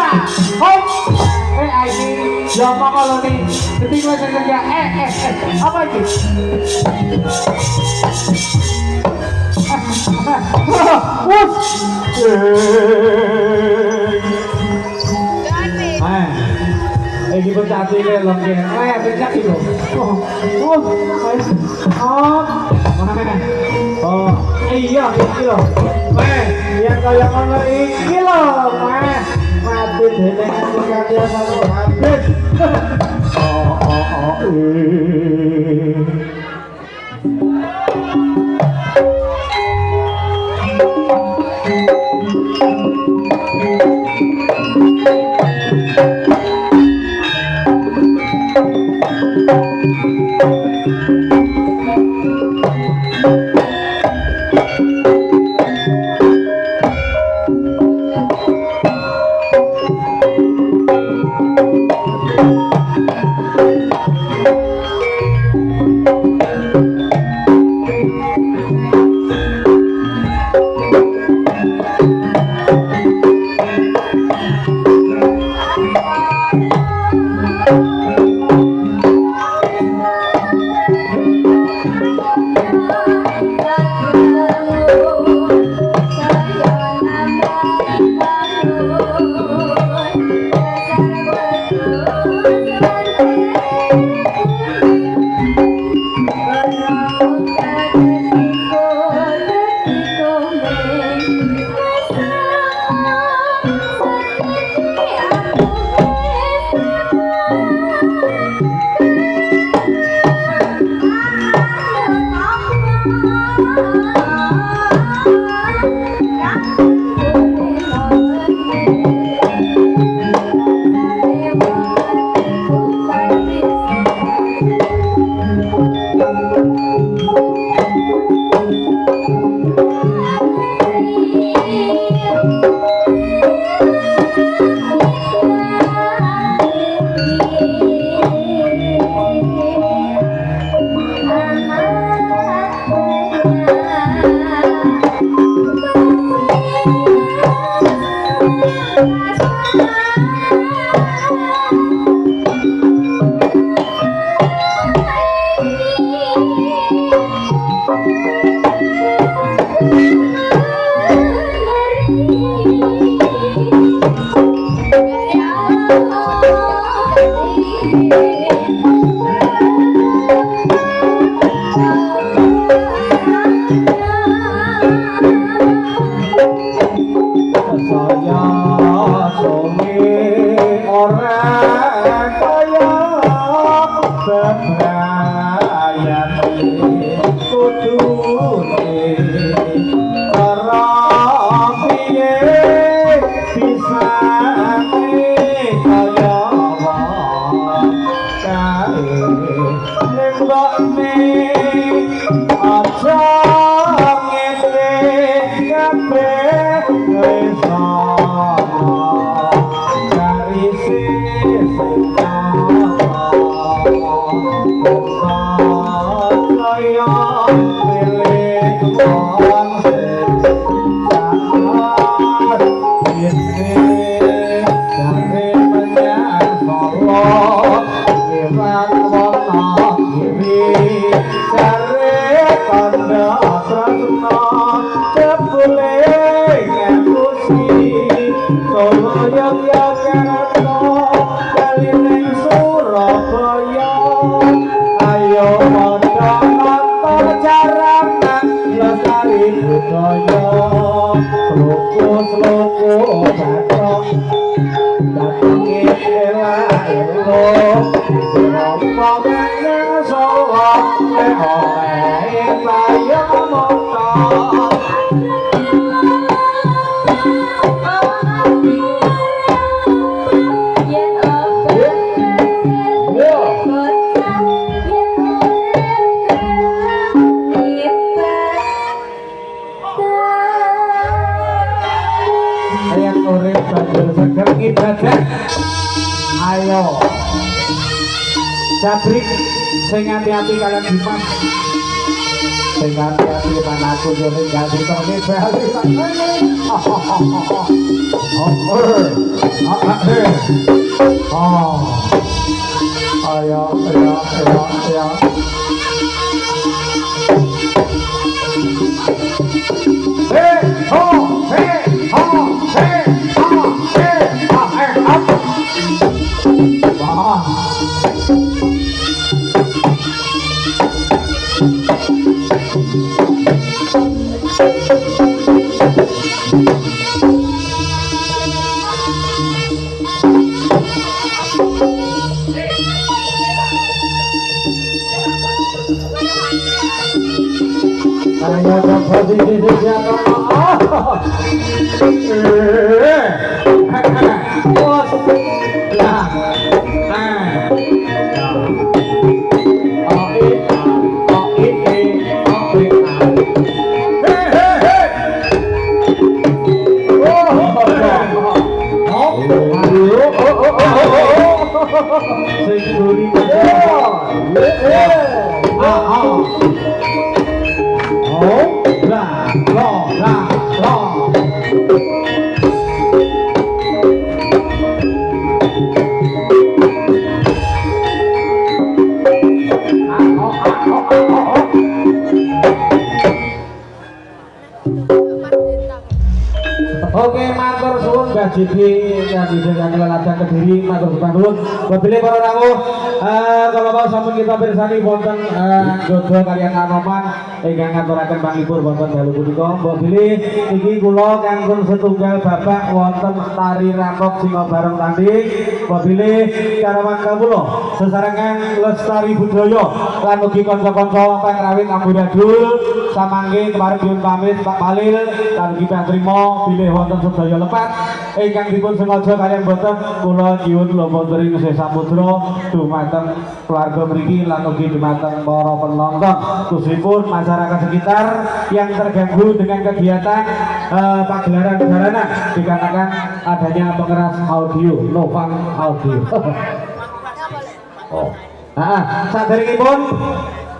Hop! Ini siapa kalau nih? Ketika saya kerja, apa itu? Ini pencati le longgen, pencati lo. Mana mana? Oh, iya ini lo. Yang kaya mana ini lo, mati dengan pencatian satu habis. Ayo Jabrik sing hati-hati kalian Dimas sing hati-hati panaku yo ning gak ditone bali Ayo. Hey, ho, up. Wah. Ayo posisi siapa? Bos. Oke, matur suwun Mbah Jibi yang disegani Leladan Kediri, matur suwun. Wabile para rawuh, kalau mau sampun kita pirsani wonten Godo kaliyan Anoman ingkang ngaturaken pangipur wonten dalu punika. Wabile iki kula kangge setunggal bapak wonten tari rampok singa bareng tanding. Wabile karawan kawula sesarengan lestari budaya lan ugi kanca-kanca pangrawit amburadul samangke kemarin dipun pamit Pak Palil lan ugi patrima bilih wonten sedaya lepat ingkang dipun sengaja kaliyan boten kula nyuwun lumantar Sih Samudra dumateng keluarga mriki lan ugi dumateng para penonton khususipun masyarakat sekitar yang terganggu dengan kegiatan pagelaran-pagelaran dikarenakan adanya pengeras audio, Novang audio. Saderengipun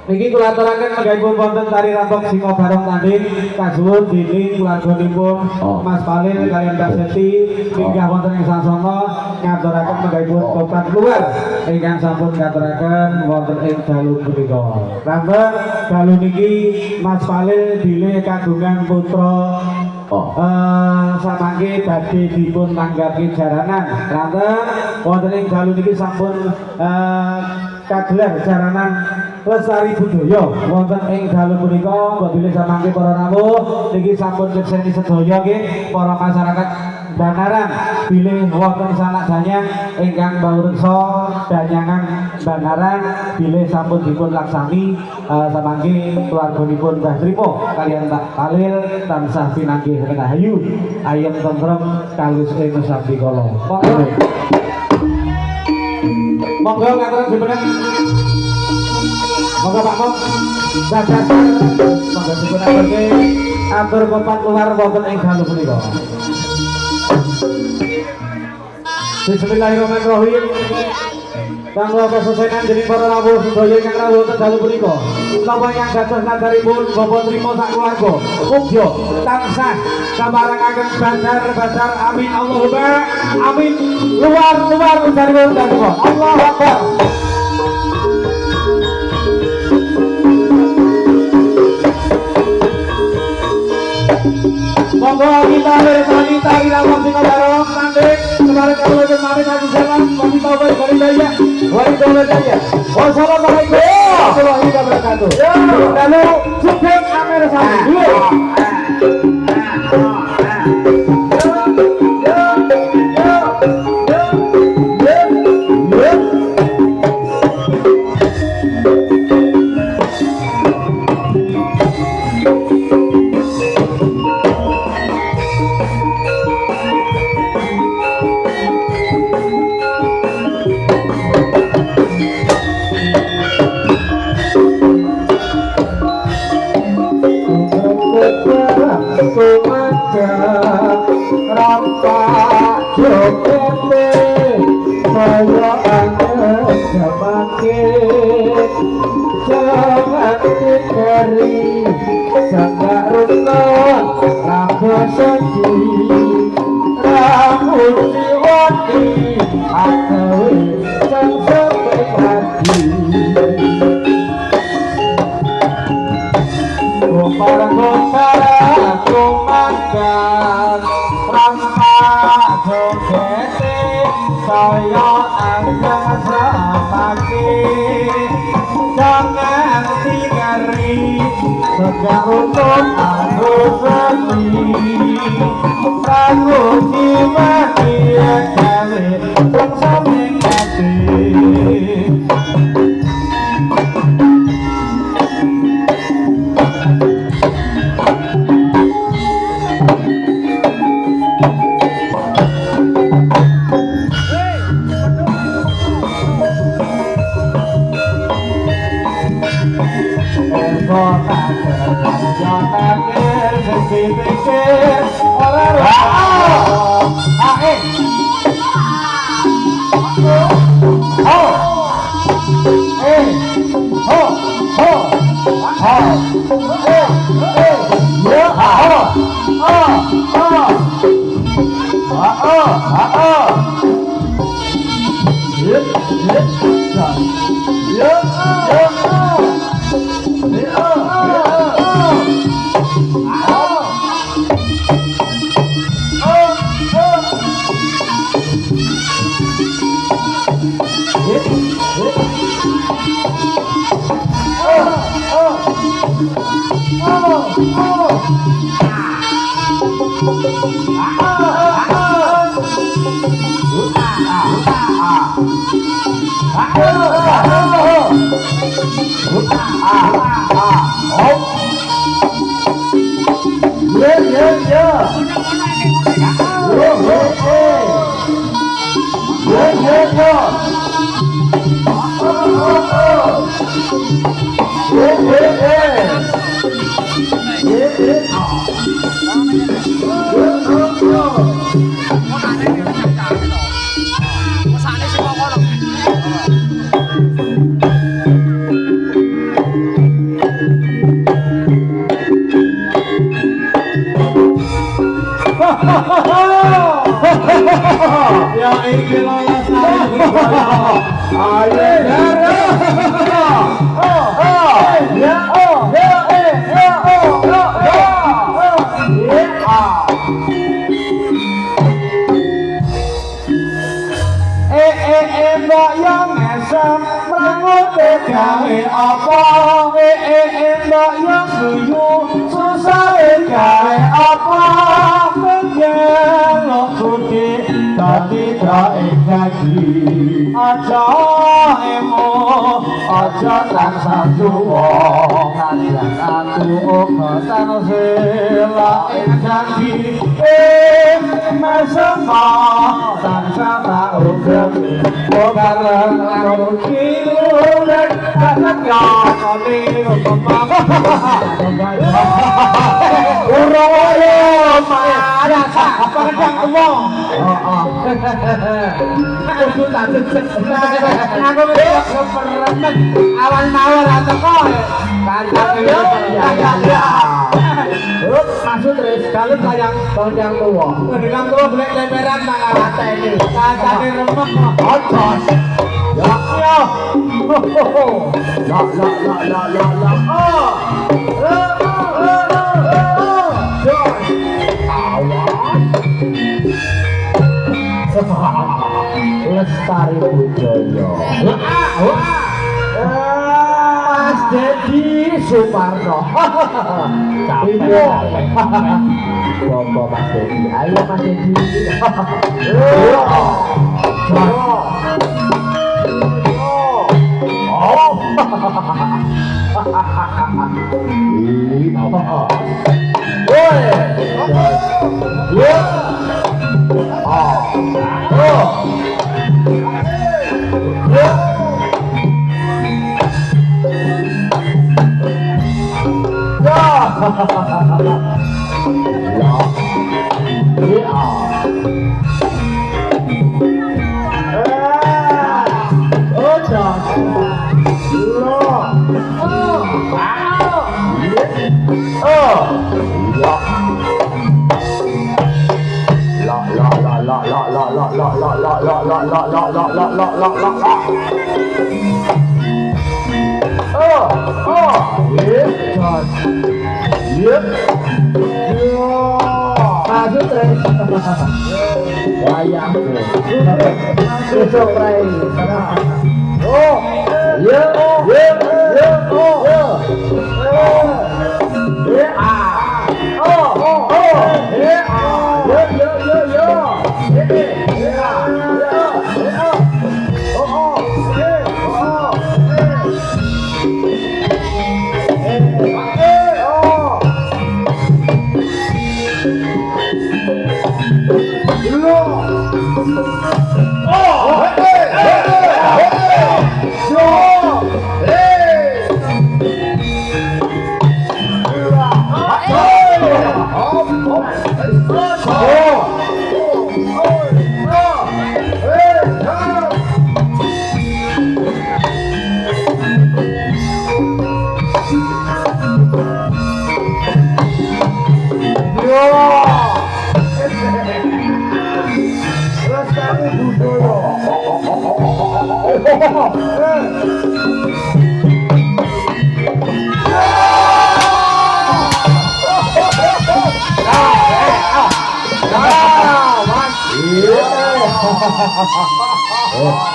niki kula aturaken menggahipun wonten tari rampok singa bareng tanding kasuwun dening keluarganipun Mas Palil kaliyan Mbak Seti minggah wonten ing sasana ngaturaken menggahipun tobat keluar ingkang sampun ngaturaken wonten ing dalu punika. Ranten dalu niki Mas Palil bilih kagungan putra samangke badhe dipun tanggapi jaranan. Ranten wonten ing dalu niki sampun kagelar jaranan lestari budaya wonten ing dalu punika. Wabile samangke para rawuh niki sampun kerseni sedaya nggih para masyarakat Banaran bilih wonten sanak danyang ingkang baureksa danyangan Banaran bilih sampun dipun laksani samangke keluarganipun Mbah Trimo kaliyan Pak Palil tansah pinanggih rahayu ayem tentrem kalus ing sabdi kala. Monggo ngaturken dipunten. Monggo Pak Mong dadas monggo dipun aturke atur papan keluar wonten ing dalu punika. Bismillahirrahmanirrahim. Kanggo kesusahan dening para rawuh sedaya ingkang rawuh wonten dalu punika. Napa yang dados nadaripun Bapak Trimo sak keluarga mugia tansah kamarangaken badar amin Allahumma amin. Luar ujaripun dalika. Allahu Akbar. Monggo kita bersani tari rampok singa bareng tanding kemarin kamu lagi mamin aku jalan masih tahu dari daya wali dolar daya. Wassalamualaikum warahmatullahi wabarakatuh. Lalu sukses kamera satu dulu. Aku kaya angkang samaki jangan tingari segarutun anu seni lagu jiwa dia gawe bangsa mengati ya iki lolos mbok yang mesem mrangote gawe apa mbok yang suyu susah gawe apa menjelo suci dadi trae gaji aja emo aja tansah juwo ngajak aku uga tansela ing janji mesem tansah tak ugemi bareng aku kiluran kasat kami uraya marasa pedang tuwa kudu tak aku peremen awal-awal teko maksud res kalau sayang pedang tuwa pedang tuwa boleh temperan tak ngateni kacane remeh ocos ya ya Lestari budaya Mas Dedi Suparno ibu Bobo Mas Dedi ayo Mas Dedi Masuk wayangku besok prai oh ya ya ya oh ya oh oh ya ya ya ya ya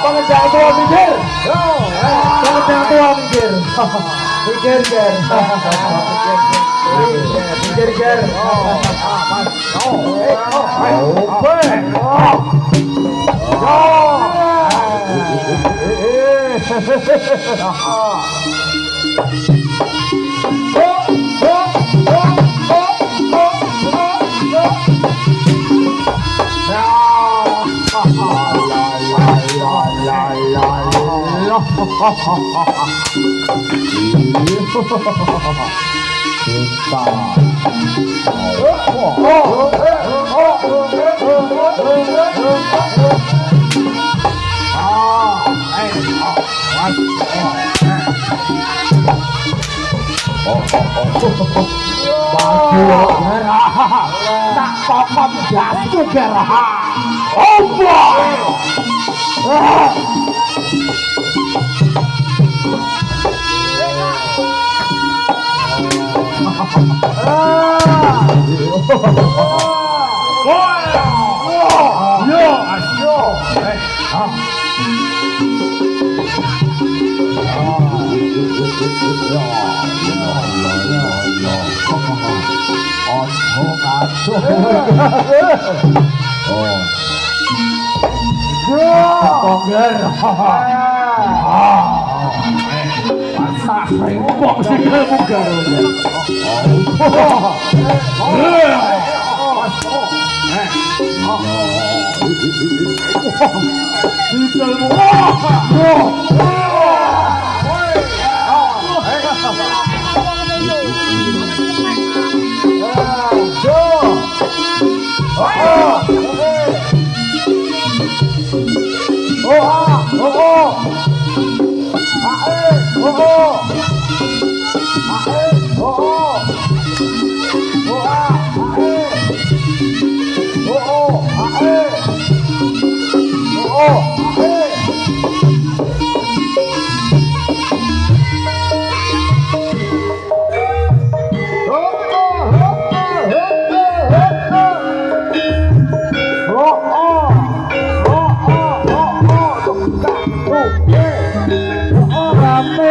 Pengendang tua minggir. Pengendang tua minggir. Minggir, ger. Minggir, ger. Tak kokot jatuh gerah. Rame